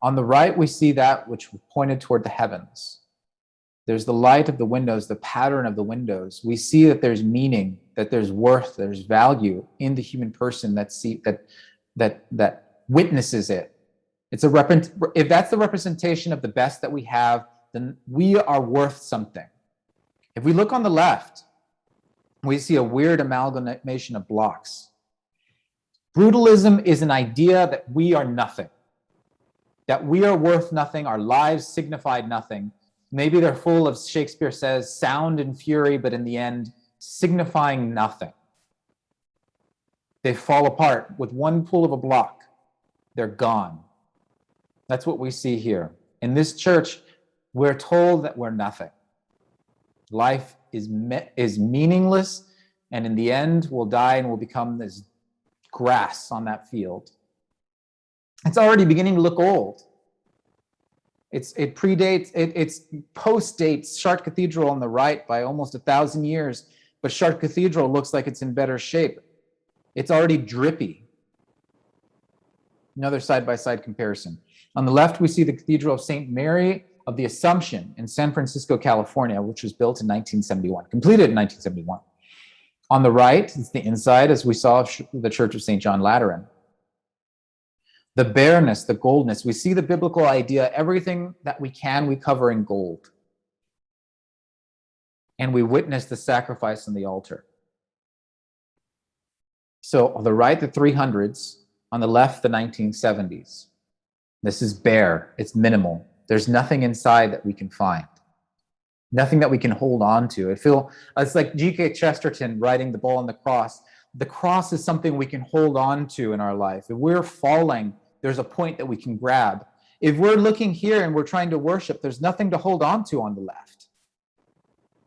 On the right, we see that which pointed toward the heavens. There's the light of the windows, the pattern of the windows. We see that there's meaning, that there's worth, there's value in the human person that witnesses it. If that's the representation of the best that we have, then we are worth something. If we look on the left, we see a weird amalgamation of blocks. Brutalism is an idea that we are nothing, that we are worth nothing, our lives signified nothing. Maybe they're full of, Shakespeare says, sound and fury, but in the end, signifying nothing. They fall apart with one pull of a block. They're gone. That's what we see here. In this church, we're told that we're nothing. Life is meaningless, and in the end, we'll die and we'll become this grass on that field. It's already beginning to look old. It postdates Chartres Cathedral on the right by almost 1,000 years, but Chartres Cathedral looks like it's in better shape. It's already drippy. Another side-by-side comparison. On the left, we see the Cathedral of St. Mary of the Assumption in San Francisco, California, which was built in 1971, completed in 1971. On the right, it's the inside, as we saw, of the Church of St. John Lateran. The bareness, the goldness, we see the biblical idea, everything that we cover in gold. And we witness the sacrifice on the altar. So on the right, the 300s, on the left, the 1970s. This is bare, it's minimal. There's nothing inside that we can find. Nothing that we can hold on to. It's like G.K. Chesterton writing The Ball on the Cross. The cross is something we can hold on to in our life. If we're falling, there's a point that we can grab. If we're looking here and we're trying to worship, there's nothing to hold on to on the left.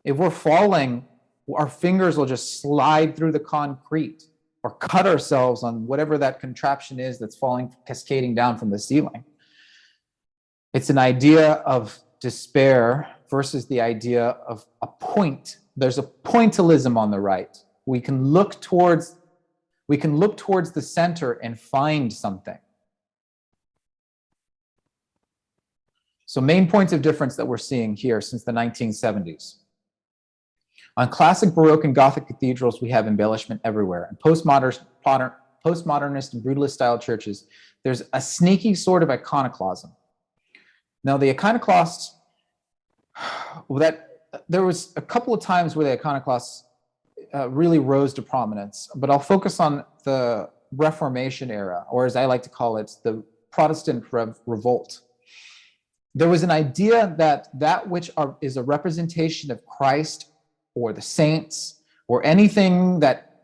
If we're falling, our fingers will just slide through the concrete or cut ourselves on whatever that contraption is that's falling, cascading down from the ceiling. It's an idea of despair versus the idea of a point. There's a pointillism on the right. We can look towards the center and find something. So main points of difference that we're seeing here since the 1970s. On classic Baroque and Gothic cathedrals, we have embellishment everywhere. In postmodernist and brutalist style churches, there's a sneaky sort of iconoclasm. Now the iconoclasts, there was a couple of times where the iconoclasts really rose to prominence, but I'll focus on the Reformation era, or as I like to call it, the Protestant revolt. There was an idea that which is a representation of Christ or the saints or anything that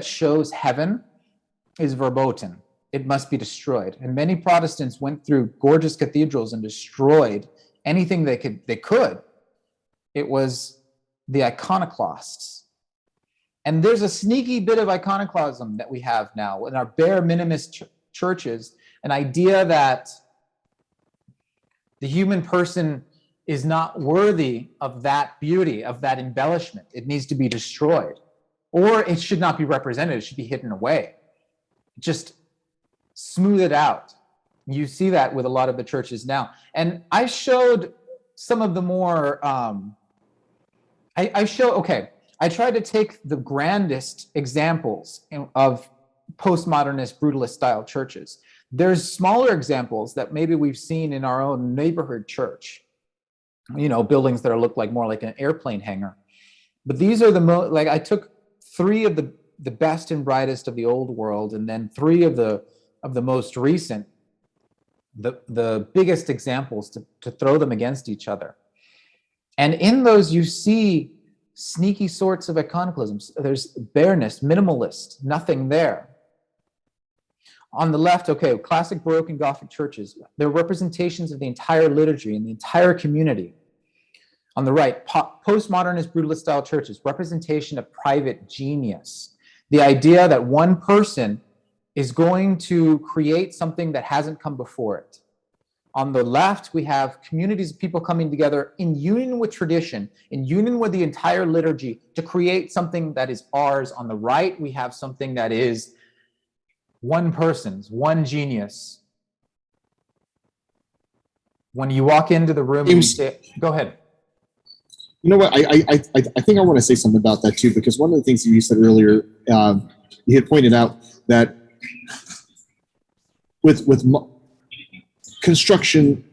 shows heaven is verboten. It must be destroyed. And many Protestants went through gorgeous cathedrals and destroyed anything they could. It was the iconoclasts. And there's a sneaky bit of iconoclasm that we have now in our bare minimalist churches, an idea that the human person is not worthy of that beauty, of that embellishment. It needs to be destroyed, or it should not be represented. It should be hidden away. Just smooth it out. You see that with a lot of the churches now. And I showed some of the more, I tried to take the grandest examples of postmodernist brutalist style churches. There's smaller examples that maybe we've seen in our own neighborhood church, you know, buildings that look like more like an airplane hangar. But these are the most, like, I took three of the best and brightest of the old world, and then three of the most recent, the biggest examples to throw them against each other. And in those, you see sneaky sorts of iconoclasms. There's bareness, minimalist, nothing there. On the left, okay, classic Baroque and Gothic churches. They're representations of the entire liturgy and the entire community. On the right, postmodernist brutalist style churches, representation of private genius. The idea that one person is going to create something that hasn't come before it. On the left, we have communities of people coming together in union with tradition, in union with the entire liturgy to create something that is ours. On the right, we have something that is one person's, one genius. When you walk into the room, you say, go ahead. You know what? I think I want to say something about that too, because one of the things that you said earlier, you had pointed out that with construction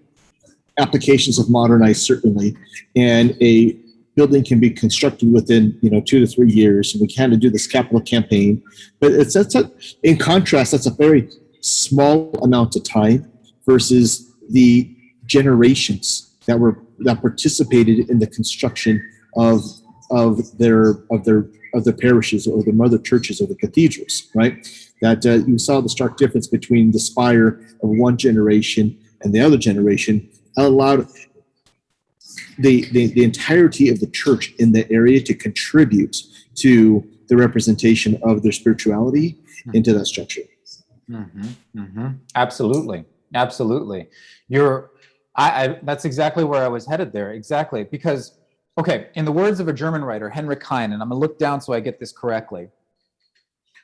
applications have modernized certainly, and a building can be constructed within 2 to 3 years, and we kind of do this capital campaign. But in contrast, that's a very small amount of time versus the generations that participated in the construction of their parishes or the mother churches or the cathedrals, right? That you saw the stark difference between the spire of one generation and the other generation allowed the entirety of the church in the area to contribute to the representation of their spirituality into that structure. Absolutely. That's exactly where I was headed there. Exactly. Because, okay, in the words of a German writer, Heinrich Heine, and I'm going to look down so I get this correctly.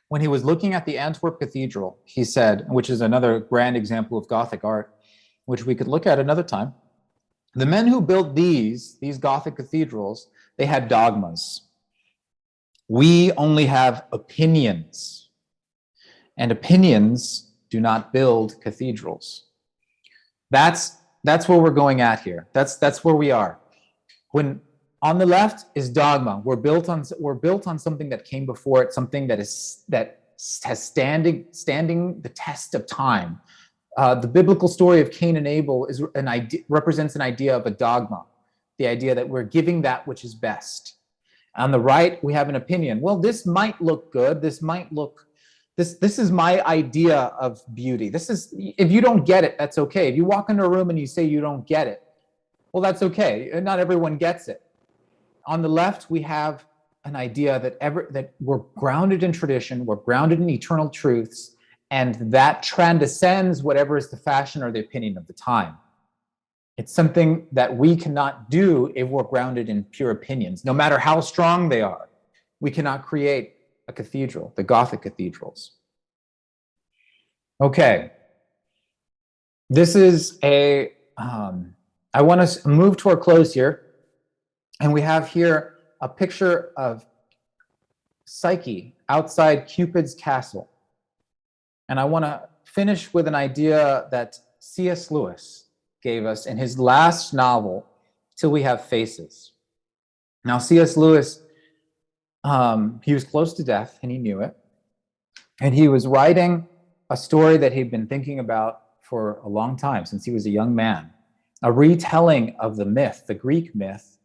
When he was looking at the Antwerp Cathedral, he said, which is another grand example of Gothic art, which we could look at another time. The men who built these Gothic cathedrals, they had dogmas. We only have opinions, and opinions do not build cathedrals. That's where we're going at here. That's where we are. When on the left is dogma. We're built on something that came before it, something that has standing the test of time. The biblical story of Cain and Abel represents an idea of a dogma, the idea that we're giving that which is best. On the right, we have an opinion. Well, this might look good. This is my idea of beauty. If you don't get it, that's okay. If you walk into a room and you say you don't get it, well, that's okay. Not everyone gets it. On the left, we have an idea that we're grounded in tradition, we're grounded in eternal truths, and that transcends whatever is the fashion or the opinion of the time. It's something that we cannot do if we're grounded in pure opinions, no matter how strong they are. We cannot create a cathedral, the Gothic cathedrals. Okay. This is I want to move to our close here. And we have here a picture of Psyche outside Cupid's castle. And I want to finish with an idea that C.S. Lewis gave us in his last novel, Till We Have Faces. Now, C.S. Lewis, he was close to death and he knew it. And he was writing a story that he'd been thinking about for a long time, since he was a young man, a retelling of the myth, the Greek myth,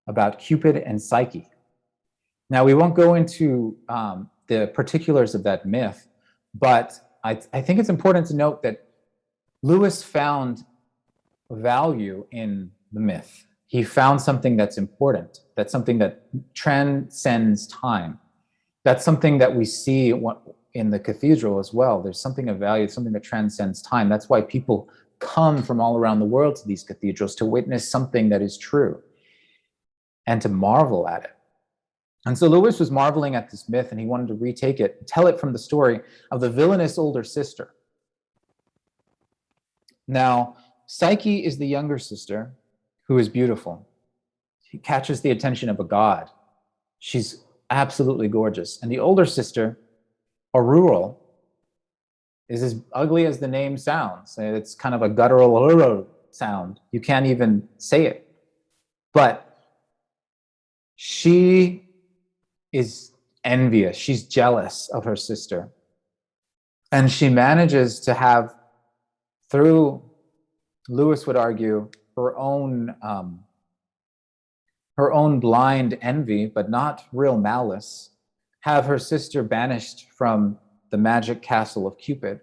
about Cupid and Psyche. Now, we won't go into the particulars of that myth, but I think it's important to note that Lewis found value in the myth. He found something that's important, that's something that transcends time. That's something that we see in the cathedral as well. There's something of value, something that transcends time. That's why people come from all around the world to these cathedrals to witness something that is true and to marvel at it. And so Lewis was marveling at this myth, and he wanted to retake it, tell it from the story of the villainous older sister. Now, Psyche is the younger sister who is beautiful. She catches the attention of a god. She's absolutely gorgeous. And the older sister, Aurora, is as ugly as the name sounds. It's kind of a guttural sound. You can't even say it. But she is envious. She's jealous of her sister. And she manages to have, through, Lewis would argue, her own blind envy, but not real malice, have her sister banished from the magic castle of Cupid.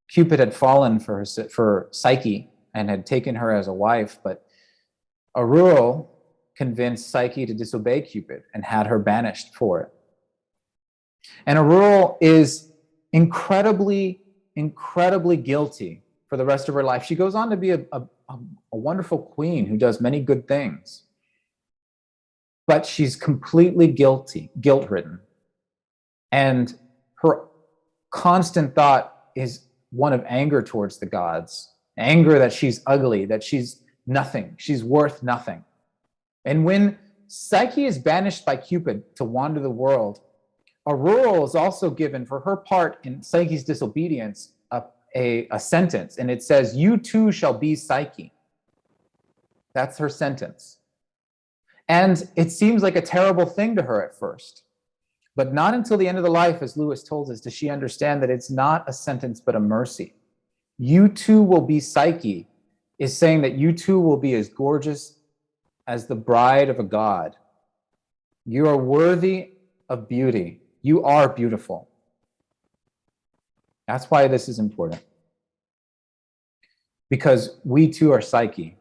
Cupid had fallen for Psyche and had taken her as a wife, but Aurora convinced Psyche to disobey Cupid and had her banished for it. And Aurora is incredibly, incredibly guilty for the rest of her life. She goes on to be a wonderful queen who does many good things. But she's completely guilt-ridden. And her constant thought is one of anger towards the gods. Anger that she's ugly, that she's nothing, she's worth nothing. And when Psyche is banished by Cupid to wander the world, Aurora is also given, for her part in Psyche's disobedience, a sentence. And it says, "You too shall be Psyche." That's her sentence. And it seems like a terrible thing to her at first. But not until the end of the life, as Lewis told us, does she understand that it's not a sentence, but a mercy. You too will be Psyche is saying that you too will be as gorgeous as the bride of a god. You are worthy of beauty. You are beautiful. That's why this is important. Because we too are Psyche.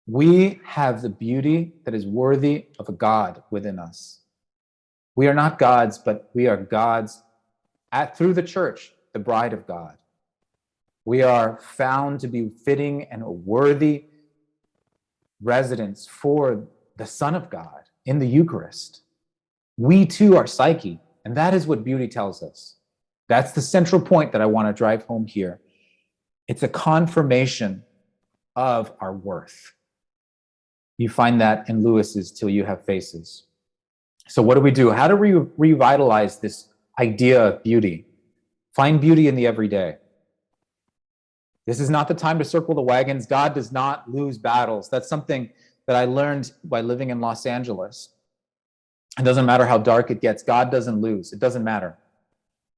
We have the beauty that is worthy of a god within us. We are not gods, but we are gods through the church, the bride of God. We are found to be fitting and a worthy residence for the Son of God in the Eucharist. We too are Psyche, and that is what beauty tells us. That's the central point that I want to drive home here. It's a confirmation of our worth. You find that in Lewis's "Till You Have Faces." So what do? How do we revitalize this idea of beauty? Find beauty in the everyday. This is not the time to circle the wagons. God does not lose battles. That's something that I learned by living in Los Angeles. It doesn't matter how dark it gets. God doesn't lose. It doesn't matter.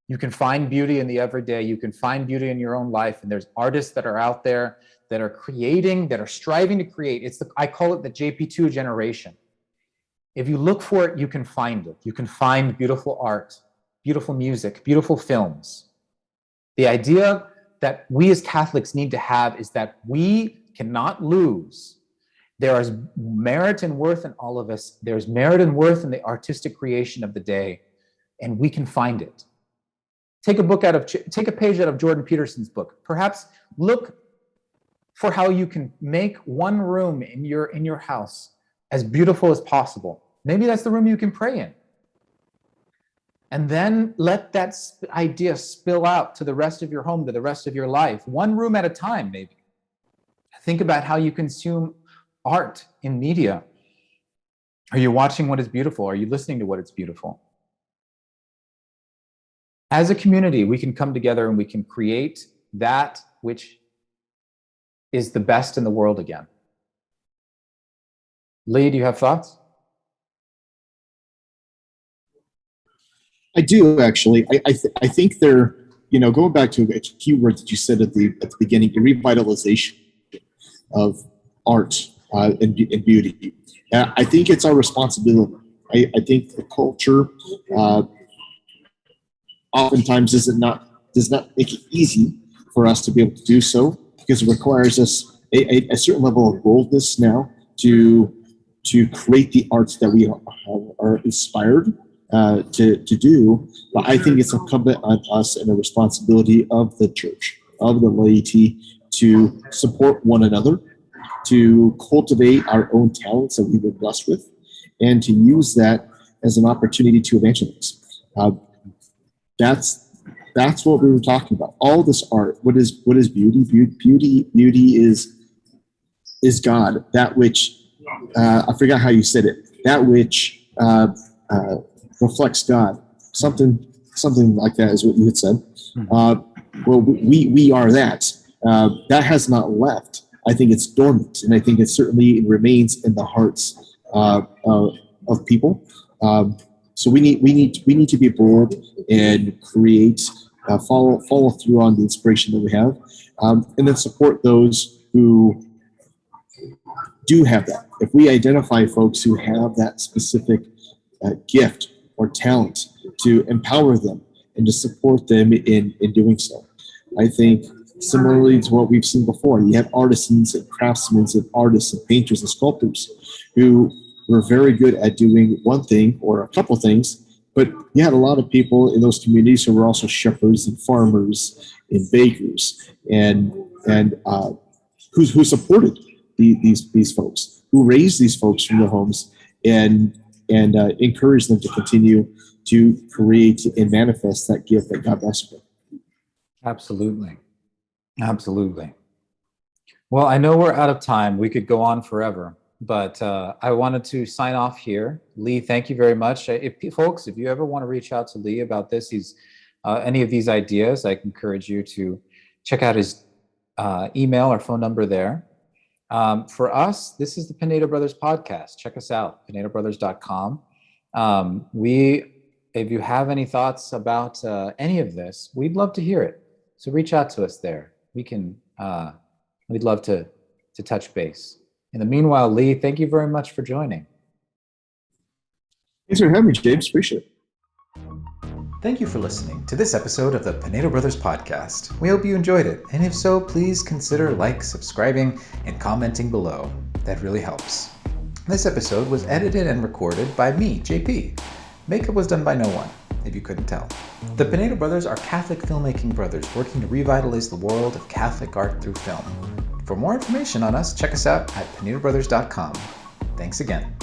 You can find beauty in the everyday. You can find beauty in your own life. And there's artists that are out there that are creating, that are striving to create. I call it the JP2 generation. If you look for it, you can find it. You can find beautiful art, beautiful music, beautiful films. The idea that we as Catholics need to have is that we cannot lose. There is merit and worth in all of us. There's merit and worth in the artistic creation of the day, and we can find it. Take a page out of Jordan Peterson's book. Perhaps look for how you can make one room in your house as beautiful as possible. Maybe that's the room you can pray in. And then let that idea spill out to the rest of your home, to the rest of your life, one room at a time, maybe. Think about how you consume art in media. Are you watching what is beautiful? Are you listening to what is beautiful? As a community, we can come together and we can create that which is the best in the world again. Lee, do you have thoughts? I do, actually. I think they're, going back to a key word that you said at the beginning, the revitalization of art and beauty. I think it's our responsibility. I think the culture oftentimes does not make it easy for us to be able to do so, because it requires us a certain level of boldness now to create the arts that we are inspired to do. But I think it's incumbent on us and the responsibility of the church, of the laity, to support one another, to cultivate our own talents that we've been blessed with, and to use that as an opportunity to evangelize. That's what we were talking about. All this art. What is beauty? Beauty is God. That which I forgot how you said it. That which reflects God. Something like that is what you had said. Well, we are that. That has not left. I think it's dormant, and I think it certainly remains in the hearts of people. So we need to be bold and create, follow through on the inspiration that we have, and then support those who do have that. If we identify folks who have that specific gift or talent, to empower them and to support them in doing so. I think similarly to what we've seen before, you have artisans and craftsmen and artists and painters and sculptors who were very good at doing one thing or a couple things, but you had a lot of people in those communities who were also shepherds and farmers and bakers and who supported these folks, who raised these folks from their homes and encouraged them to continue to create and manifest that gift that God blessed with. Absolutely. Well, I know we're out of time. We could go on forever, but I wanted to sign off here. Lee, thank you very much. If you ever want to reach out to Lee about this, any of these ideas, I encourage you to check out his email or phone number there. For us, this is the Pinedo Brothers podcast. Check us out, pinedobrothers.com. If you have any thoughts about any of this, we'd love to hear it. So reach out to us there. We'd love to touch base. In the meanwhile, Lee, thank you very much for joining. Thanks for having me, James. Appreciate it. Thank you for listening to this episode of the Pinedo Brothers podcast. We hope you enjoyed it, and if so, please consider subscribing, and commenting below. That really helps. This episode was edited and recorded by me, JP. Makeup was done by no one, if you couldn't tell. The Pinedo Brothers are Catholic filmmaking brothers working to revitalize the world of Catholic art through film. For more information on us, check us out at pinedobrothers.com. Thanks again.